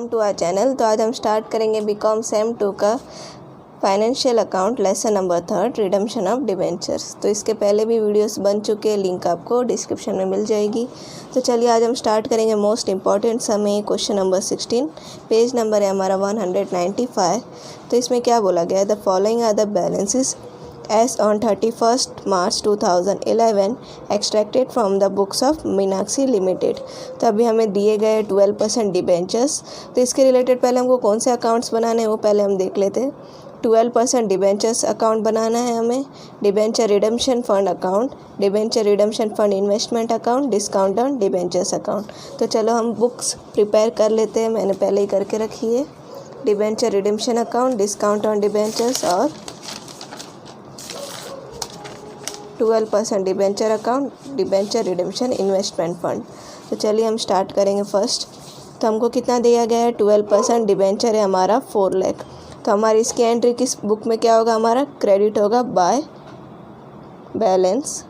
Welcome to our channel. तो आज हम स्टार्ट करेंगे बीकॉम सेम 2 का financial account lesson number 3 redemption of debentures. तो इसके पहले भी वीडियोस बन चुके हैं, लिंक आपको डिस्क्रिप्शन में मिल जाएगी। तो चलिए आज हम स्टार्ट करेंगे मोस्ट इंपॉर्टेंट सम है क्वेश्चन नंबर 16, पेज नंबर है हमारा 195। तो इसमें क्या बोला गया है, the following are the balances as on 31st March 2011 extracted from the books of Meenakshi limited. तो अभी हमें दिए गए 12% डिबेंचर्स। तो इसके रिलेटेड पहले हमको कौन से अकाउंट्स बनाने हैं वो पहले हम देख लेते हैं। 12% डिबेंचर्स अकाउंट बनाना है हमें, debenture redemption fund account, debenture redemption fund investment account, discount on debentures account. तो चलो हम बुक्स प्रिपेयर कर लेते हैं, मैंने पहले ही करके रखी है। Debenture redemption account, discount on debentures और 12% debenture account, debenture redemption investment fund. तो चलिए हम स्टार्ट करेंगे फर्स्ट। तो हमको कितना दिया गया है, 12% डिबेंचर है हमारा 4 लाख। तो हमारी इसकी एंट्री किस बुक में क्या होगा, हमारा क्रेडिट होगा बाय बैलेंस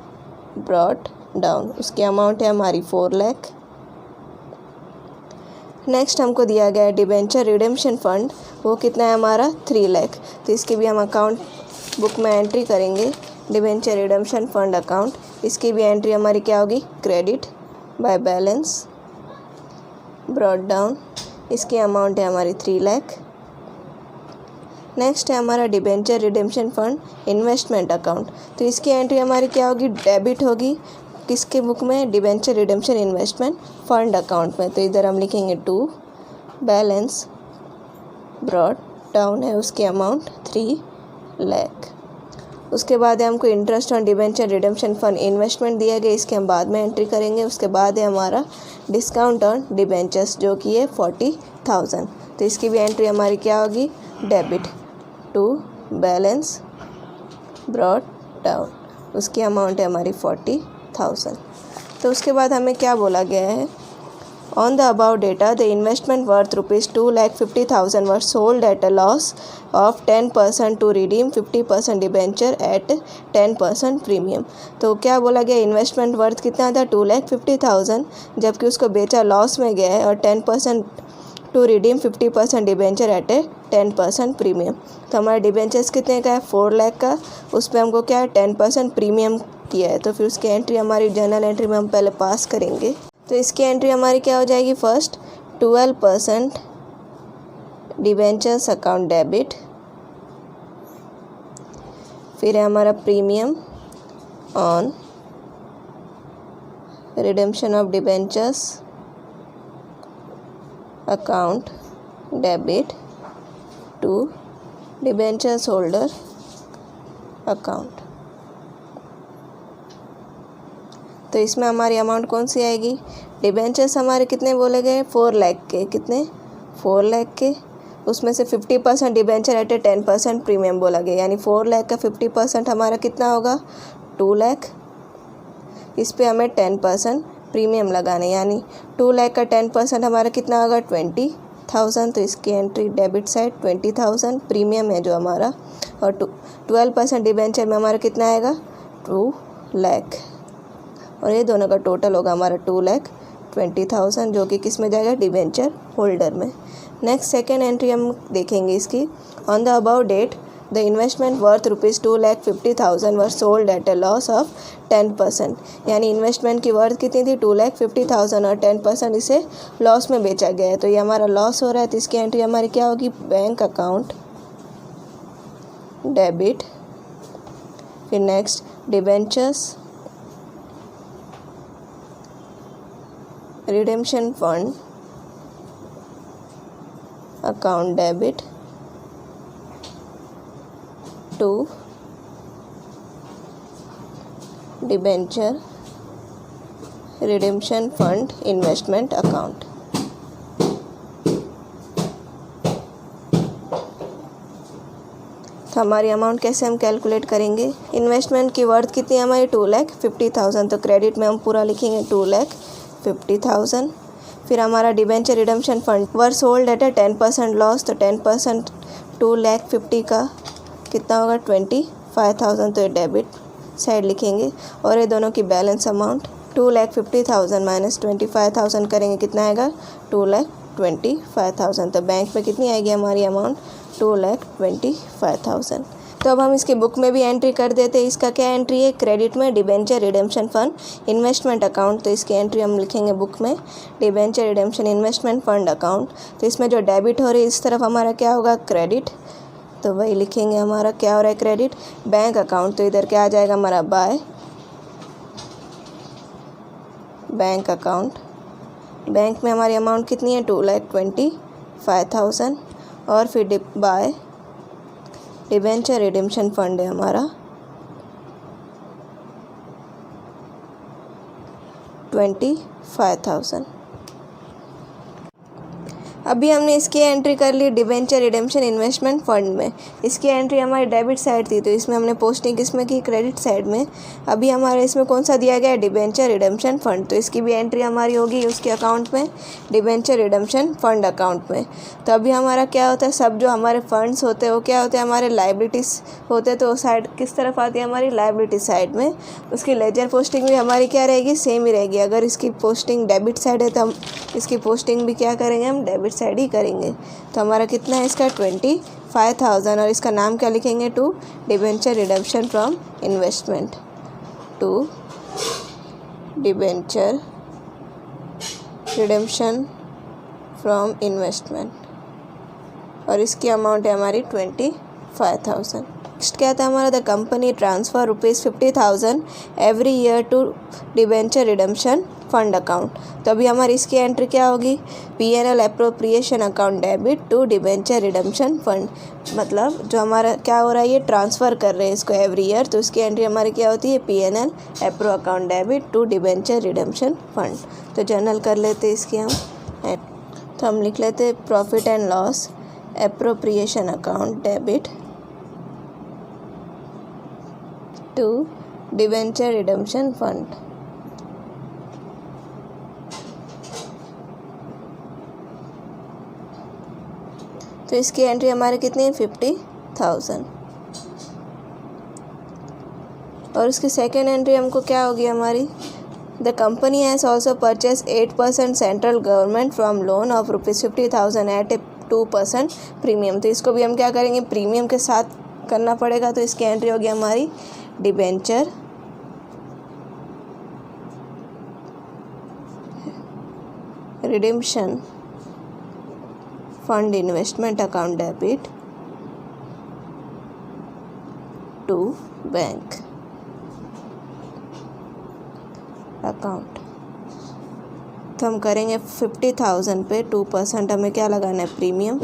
ब्रॉट डाउन। उसकी अमाउंट है हमारी 4 लाख। नेक्स्ट हमको दिया गया है डिबेंचर रिडम्पशन फंड, वो कितना है हमारा 3 लाख। तो इसकी भी हम अकाउंट बुक में एंट्री करेंगे, डिबेंचर रिडम्पशन फंड अकाउंट। इसकी भी एंट्री हमारी क्या होगी, credit by balance brought down. इसकी अमाउंट है हमारी 3 लाख। नेक्स्ट है हमारा debenture redemption fund investment account. तो इसकी एंट्री हमारी क्या होगी, डेबिट होगी। किसके बुक में, debenture redemption investment fund account में। तो इधर हम लिखेंगे 2 बैलेंस ब्रॉट डाउन है, उसकी अमाउंट 3 लाख। उसके बाद है हमको interest on debenture redemption fund investment दिया गया, इसके हम बाद में एंट्री करेंगे। उसके बाद है हमारा डिस्काउंट ऑन डिबेंचर्स जो कि है 40,000। तो इसकी भी एंट्री हमारी क्या होगी, डेबिट 2 बैलेंस ब्रॉट डाउन, उसकी अमाउंट है हमारी 40,000। तो उसके बाद हमें क्या बोला गया है, On the above data, the investment worth rupees 2,50,000 was sold at a loss of 10% to redeem 50% debenture at 10% premium. तो क्या बोला गया, इन्वेस्टमेंट वर्थ कितना था 2,50,000, जबकि उसको बेचा लॉस में गया है, और 10% to redeem 50% debenture at a 10% premium. तो हमारा डिबेंचर्स कितने का है, 4 लाख का। उस पर हमको क्या है 10% प्रीमियम किया है। तो फिर उसकी एंट्री हमारी जर्नल एंट्री में हम पहले पास करेंगे। तो इसकी एंट्री हमारी क्या हो जाएगी, फर्स्ट 12% डिबेंचर्स अकाउंट डेबिट, फिर है हमारा premium on redemption of debentures account debit to debentures holder account. तो इसमें हमारी अमाउंट कौन सी आएगी, डिबेंचर्स हमारे कितने बोले गए, 4 लाख के, कितने 4 लाख के। उसमें से 50% डिबेंचर एट ए 10% प्रीमियम बोला गया, यानी 4 लाख का 50% हमारा कितना होगा 2 लाख। इस पे हमें 10% प्रीमियम लगाने, यानी 2 लाख का 10% हमारा कितना होगा 20,000। तो इसकी एंट्री डेबिट साइड 20,000 प्रीमियम है जो हमारा, और 12% डिबेंचर में हमारा कितना आएगा 2 लाख, और ये दोनों का टोटल होगा हमारा 2,20,000, जो कि किस में जाएगा, डिबेंचर होल्डर में। नेक्स्ट सेकेंड एंट्री हम देखेंगे इसकी, on the above date the investment worth rupees 2,50,000 were sold at a loss of 10%। यानी इन्वेस्टमेंट की वर्थ कितनी थी 2,50,000 और 10% इसे लॉस में बेचा गया है। तो ये हमारा लॉस हो रहा है, तो इसकी एंट्री हमारी क्या होगी, बैंक अकाउंट डेबिट, फिर next debentures redemption fund account debit to debenture redemption fund investment account. तो हमारी अमाउंट कैसे हम कैलकुलेट करेंगे, इन्वेस्टमेंट की वर्थ कितनी है हमारी 2,50,000। तो क्रेडिट में हम पूरा लिखेंगे 2,50,000। फिर हमारा debenture redemption fund were sold at a 10% loss, तो 10% 2,50,000 का कितना होगा 25,000। तो ये डेबिट साइड लिखेंगे, और ये दोनों की बैलेंस अमाउंट 2,50,000 माइनस 25,000 करेंगे, कितना आएगा 2,25,000। तो बैंक में कितनी आएगी हमारी अमाउंट 2,25,000। तो अब हम इसकी बुक में भी एंट्री कर देते हैं। इसका क्या एंट्री है, क्रेडिट में debenture redemption fund investment account. तो इसकी एंट्री हम लिखेंगे बुक में debenture redemption investment fund account. तो इसमें जो डेबिट हो रही है इस तरफ हमारा क्या होगा, क्रेडिट। तो वही लिखेंगे, हमारा क्या हो रहा है, क्रेडिट। बैंक अकाउंट, तो इधर क्या आ जाएगा हमारा, बाय बैंक अकाउंट। बैंक में हमारी अमाउंट कितनी है, 2,25,000। और फिर बाय डिबेंचर रिडेम्पशन फंड है हमारा 25,000। अभी हमने इसकी एंट्री कर ली डिबेंचर रिडेम्पशन इन्वेस्टमेंट फंड में। इसकी एंट्री हमारी डेबिट साइड थी, तो इसमें हमने पोस्टिंग किसमें की, क्रेडिट साइड में। अभी हमारे इसमें कौन सा दिया गया है, डिबेंचर रिडेम्पशन फंड। तो इसकी भी एंट्री हमारी होगी उसके अकाउंट में, डिबेंचर रिडेम्पशन फंड अकाउंट में। तो अभी हमारा क्या होता है, सब जो हमारे फंड्स होते हैं वो क्या होते हैं, हमारे लाइबिलिटीज़ होते हैं। तो वो साइड किस तरफ आती है, हमारी लाइबिलिटी साइड में। उसकी लेजर पोस्टिंग भी हमारी क्या रहेगी, सेम ही रहेगी। अगर इसकी पोस्टिंग डेबिट साइड है तो हम इसकी पोस्टिंग भी क्या करेंगे, हम डेबिट साइड ही करेंगे। तो हमारा कितना है इसका 25,000। और इसका नाम क्या लिखेंगे, to debenture redemption from investment, to debenture redemption from investment. और इसकी अमाउंट है हमारी 25,000। नेक्स्ट क्या था हमारा, the company transfer ₹50,000 every year to debenture redemption fund account. तो अभी हमारी इसकी एंट्री क्या होगी, P&L appropriation account debit to debenture redemption fund. मतलब जो हमारा क्या हो रहा है, ये ट्रांसफ़र कर रहे हैं इसको एवरी ईयर। तो इसकी एंट्री हमारी क्या होती है, P&L appro account debit to debenture redemption fund. तो जर्नल कर लेते इसकी हम। तो हम लिख लेते profit and loss appropriation account debit to debenture redemption fund. तो इसकी एंट्री हमारे कितनी है, 50,000। और उसकी सेकेंड एंट्री हमको क्या होगी हमारी, the company has also purchase 8% central government from loan of ₹50,000 at a 2% premium. तो इसको भी हम क्या करेंगे, प्रीमियम के साथ करना पड़ेगा। तो इसकी एंट्री होगी हमारी debenture redemption fund investment account debit to bank account. तो हम करेंगे 50,000 पे 2% हमें क्या लगाना है, प्रीमियम।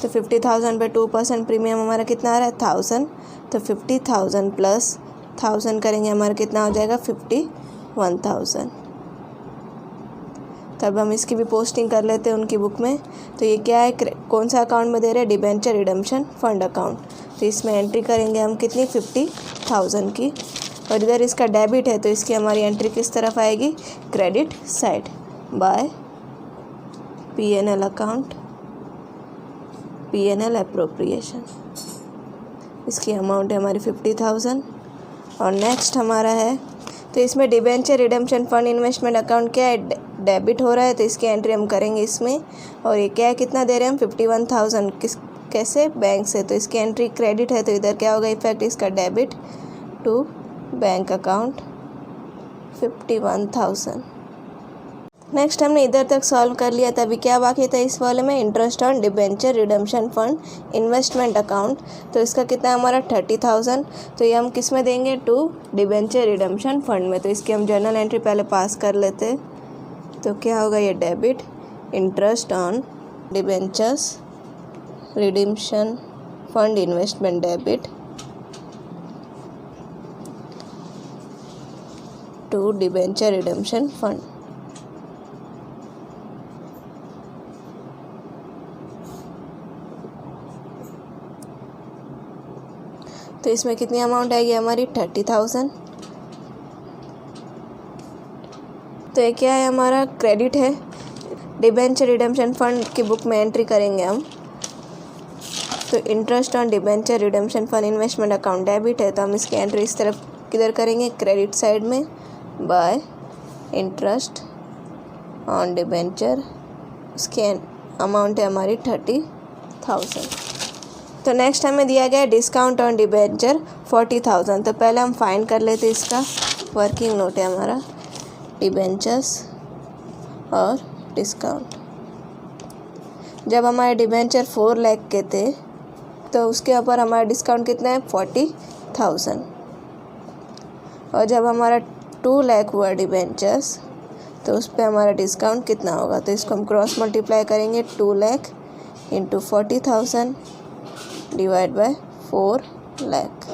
तो 50,000 पे 2% प्रीमियम हमारा कितना आ रहा है, 1,000। तो 50,000 प्लस 1,000 करेंगे हमारा कितना हो जाएगा, 51,000। तब हम इसकी भी पोस्टिंग कर लेते हैं उनकी बुक में। तो ये क्या है, कौन सा अकाउंट में दे रहे हैं, डिबेंचर रिडेम्पशन फंड अकाउंट। तो इसमें एंट्री करेंगे हम कितनी, 50,000 की। और इधर इसका डेबिट है तो इसकी हमारी एंट्री किस तरफ आएगी, credit side, by P&L account, P&L appropriation. इसकी अमाउंट है हमारी 50,000। और नेक्स्ट हमारा है, तो इसमें debenture redemption fund investment account क्या है, डेबिट हो रहा है। तो इसकी एंट्री हम करेंगे इसमें। और ये क्या है, कितना दे रहे हैं हम, 51,000 कैसे, बैंक से। तो इसकी एंट्री क्रेडिट है तो इधर क्या होगा, इफेक्ट इसका डेबिट टू बैंक अकाउंट 51,000। नेक्स्ट हमने इधर तक सॉल्व कर लिया। तभी क्या बाकी था इस वाले में, interest on debenture redemption fund investment account. तो इसका कितना हमारा 30,000। तो ये हम किस में देंगे, टू डिबेंचर रिडेम्पशन फंड में। तो इसकी हम जर्नल एंट्री पहले पास कर लेते। तो क्या होगा, ये debit interest on debentures redemption fund investment debit to debenture redemption fund. तो इसमें कितनी अमाउंट आएगी हमारी, 30,000। तो ये क्या है, हमारा क्रेडिट है। डिबेंचर रिडेम्पशन फंड की बुक में एंट्री करेंगे हम तो interest on debenture redemption fund investment account debit है, तो हम इसकी एंट्री इस तरफ किधर करेंगे, क्रेडिट साइड में, बाय इंटरेस्ट ऑन डिबेंचर। उसके अमाउंट है हमारी 30,000। तो नेक्स्ट हमें दिया गया है डिस्काउंट ऑन डिबेंचर 40,000। तो पहले हम फाइंड कर लेते इसका वर्किंग नोट है हमारा डिबेंचर्स और डिस्काउंट। जब हमारे डिबेंचर 4 लाख के थे तो उसके ऊपर हमारा डिस्काउंट कितना है 40,000। और जब हमारा 2 लाख हुआ डिबेंचर्स तो उस पर हमारा डिस्काउंट कितना होगा, तो इसको हम क्रॉस मल्टीप्लाई करेंगे 2 lakh into 40,000 divide by 4 lakh.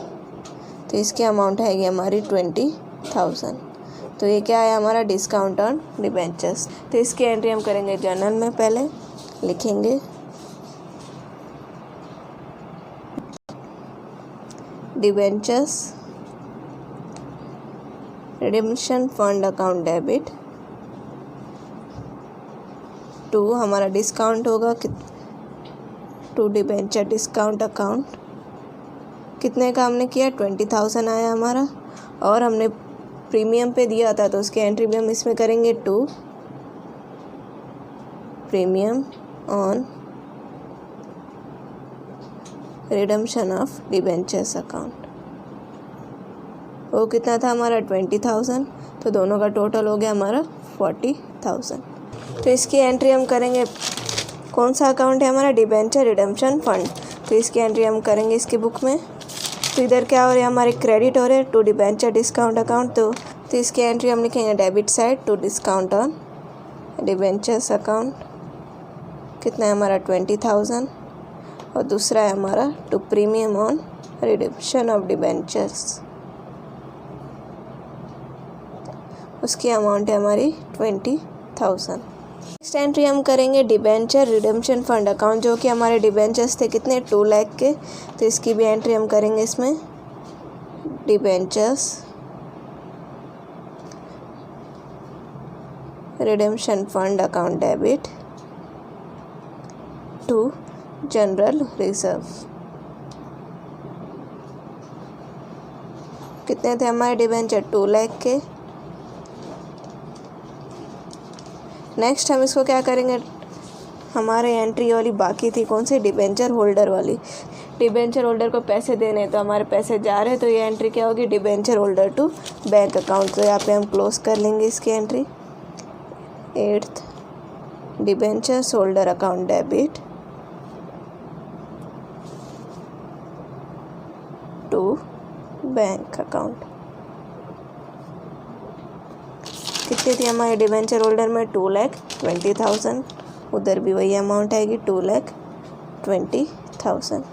तो इसकी अमाउंट आएगी हमारी 20,000। तो ये क्या है हमारा डिस्काउंट ऑन डिबेंचर्स। तो इसकी एंट्री हम करेंगे जर्नल में, पहले लिखेंगे debentures redemption fund account debit to हमारा डिस्काउंट होगा टू डिबेंचर डिस्काउंट अकाउंट। कितने का हमने किया 20,000 आया हमारा, और हमने प्रीमियम पे दिया था तो उसकी एंट्री भी हम इसमें करेंगे to premium on redemption of debentures account. वो कितना था हमारा 20,000, तो दोनों का टोटल हो गया हमारा 40,000। तो इसकी एंट्री हम करेंगे, कौन सा अकाउंट है हमारा डिबेंचर रिडेम्पशन फंड। तो इसकी एंट्री हम करेंगे इसकी बुक में। तो इधर क्या हो रहा है हमारे क्रेडिट हो रहे हैं टू डिबेंचर डिस्काउंट अकाउंट। तो इसकी एंट्री हम लिखेंगे debit side to discount on debentures account. कितना है हमारा 20,000, और दूसरा है हमारा to premium on redemption of debentures, उसकी अमाउंट है हमारी 20,000। नेक्स्ट एंट्री हम करेंगे डिबेंचर रिडेम्पशन फंड अकाउंट, जो कि हमारे डिबेंचर्स थे कितने 2 लाख के। तो इसकी भी एंट्री हम करेंगे इसमें debentures redemption fund account debit to general reserve. कितने थे हमारे डिबेंचर 2 लाख के। नेक्स्ट हम इसको क्या करेंगे, हमारे एंट्री वाली बाकी थी कौन सी, डिबेंचर होल्डर वाली। डिबेंचर होल्डर को पैसे देने, तो हमारे पैसे जा रहे हैं, तो ये एंट्री क्या होगी debenture holder to bank account. तो यहाँ पे हम क्लोज कर लेंगे इसकी entry. 8th debentures holder account debit to bank account. कितनी थी हमारे डिबेंचर होल्डर में 2,20,000, उधर भी वही अमाउंट आएगी 2,20,000।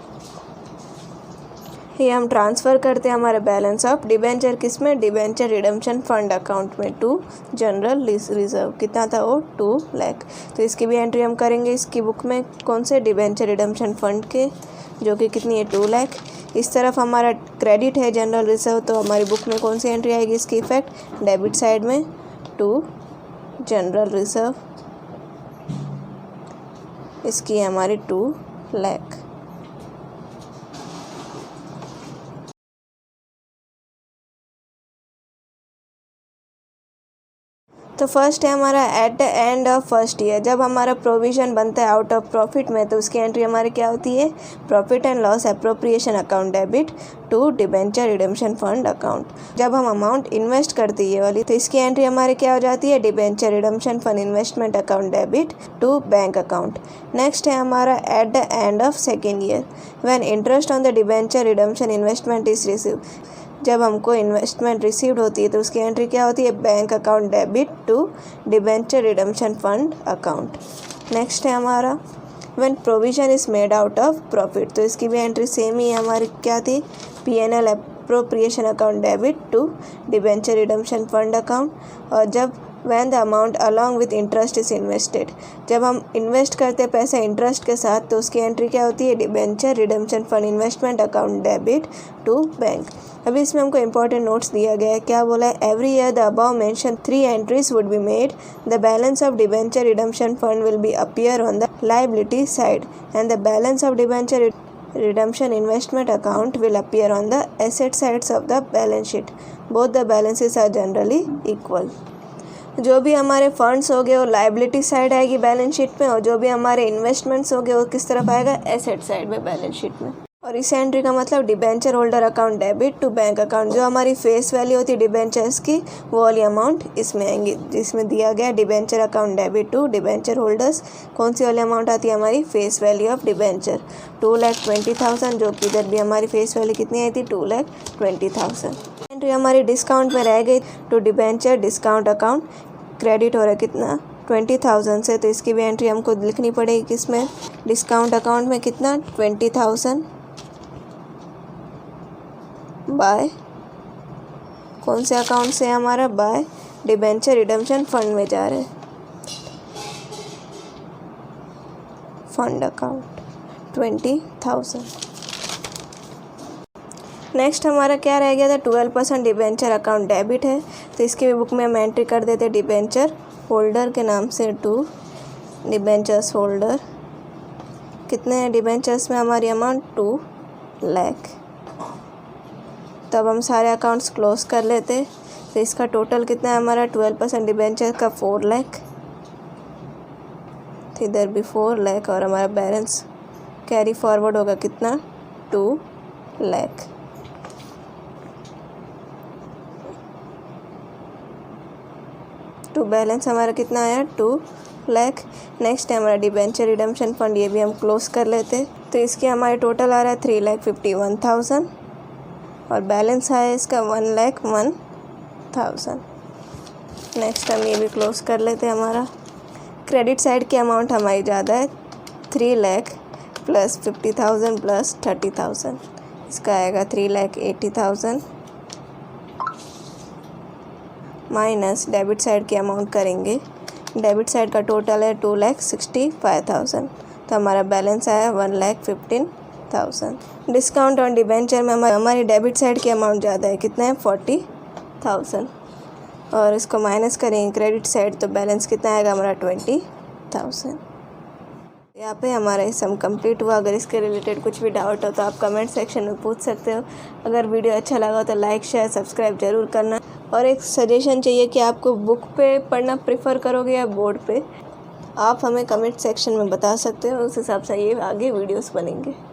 ये हम ट्रांसफ़र करते हैं हमारे बैलेंस ऑफ डिबेंचर किस में, डिबेंचर रिडेम्पशन फंड अकाउंट में टू जनरल रिजर्व। कितना था वो 2 लाख। तो इसकी भी एंट्री हम करेंगे इसकी बुक में, कौन से डिबेंचर रिडेम्पशन फंड के, जो कि कितनी है 2 लाख। इस तरफ हमारा क्रेडिट है जनरल रिजर्व, तो हमारी बुक में कौन सी एंट्री आएगी इसकी इफेक्ट डेबिट साइड में टू जनरल रिजर्व। इसकी है हमारी 2 लाख। तो फर्स्ट है हमारा at the end of first year, जब हमारा प्रोविज़न बनता है आउट ऑफ प्रॉफिट में, तो उसकी एंट्री हमारी क्या होती है profit and loss appropriation account debit to debenture redemption fund account. जब हम अमाउंट इन्वेस्ट करते हैं ये वाली, तो इसकी एंट्री हमारी क्या हो जाती है debenture redemption fund investment account debit to bank account. Next है हमारा at the end of second year when interest on the debenture redemption investment is receive. जब हमको इन्वेस्टमेंट रिसीव्ड होती है तो उसकी एंट्री क्या होती है bank account debit to debenture redemption fund account. Next है हमारा when provision is made out of profit, तो इसकी भी एंट्री सेम ही हमारी क्या थी P&L appropriation account debit to debenture redemption fund account. और जब when the amount along with interest is invested, जब हम इन्वेस्ट करते हैं पैसा इंटरेस्ट के साथ, तो उसकी एंट्री क्या होती है debenture redemption fund investment account debit to bank. अभी इसमें हमको इंपॉर्टेंट नोट्स दिया गया है, क्या बोला है every year the above mention 3 entries would be made, the balance of debenture redemption fund will be appear on the liability side and the balance of debenture redemption investment account will appear on the asset sides of the balance sheet. Both the balances are generally equal. जो भी हमारे funds हो गए वो liability side आएगी balance sheet में, और जो भी हमारे इन्वेस्टमेंट्स हो गए वो किस तरफ आएगा, एसेट साइड में बैलेंस शीट में. और इस एंट्री का मतलब debenture holder account debit to bank account. जो हमारी फेस वैल्यू होती है डिबेंचर्स की वो वाली अमाउंट इसमें आएंगी, जिसमें दिया गया debenture account debit to debenture holders. कौन सी वाली अमाउंट आती है, हमारी फेस वैल्यू ऑफ डिबेंचर 2,20,000, जो कि इधर भी हमारी फेस वैल्यू कितनी आई थी, 2,20,000. एंट्री हमारी डिस्काउंट में रह गई to debenture discount account. Credit हो रहा है कितना, 20,000 से, तो इसकी भी एंट्री हमको लिखनी पड़ेगी किसमें, डिस्काउंट अकाउंट में. कितना, 20,000 बाय कौन से अकाउंट से हमारा, बाय डिबेंचर रिडम्पशन फंड में जा रहे हैं, फंड अकाउंट 20,000. नेक्स्ट हमारा क्या रह गया था, 12% डिबेंचर अकाउंट डेबिट है, तो इसके भी बुक में हम एंट्री कर देते डिबेंचर होल्डर के नाम से टू डिबेंचर्स होल्डर. कितने हैं डिबेंचर्स में हमारी अमाउंट, 2 लाख. तब हम सारे अकाउंट्स क्लोज कर लेते, तो इसका टोटल कितना है हमारा, 12% डिबेंचर का 4 लाख, तो इधर भी 4 लाख, और हमारा बैलेंस कैरी फॉरवर्ड होगा कितना, 2 लाख. टू बैलेंस हमारा कितना आया, 2 लाख. नेक्स्ट है हमारा डिबेंचर रिडम्पशन फंड, ये भी हम क्लोज कर लेते, तो इसकी हमारे टोटल आ रहा है 3,51,000, और बैलेंस है इसका 1,01,000. नेक्स्ट हम ये भी क्लोज कर लेते हैं. हमारा क्रेडिट साइड की अमाउंट हमारी ज़्यादा है, 3 लाख प्लस 50,000 प्लस 30,000, इसका आएगा 3,80,000 माइनस डेबिट साइड की अमाउंट करेंगे. डेबिट साइड का टोटल है 2,65,000, तो हमारा बैलेंस आया 1,15,000. डिस्काउंट ऑन डिबेंचर में हमारी डेबिट साइड की अमाउंट ज़्यादा है, कितना है, 40,000, और इसको माइनस करेंगे क्रेडिट साइड, तो बैलेंस कितना आएगा हमारा, 20,000. यहाँ पे हमारा ये सम कंप्लीट हुआ. अगर इसके रिलेटेड कुछ भी डाउट हो तो आप कमेंट सेक्शन में पूछ सकते हो. अगर वीडियो अच्छा लगा तो लाइक शेयर सब्सक्राइब ज़रूर करना. और एक सजेशन चाहिए कि आपको बुक पे पढ़ना प्रेफर करोगे या बोर्ड पे, आप हमें कमेंट सेक्शन में बता सकते हो, उस हिसाब से ये आगे वीडियोस बनेंगे.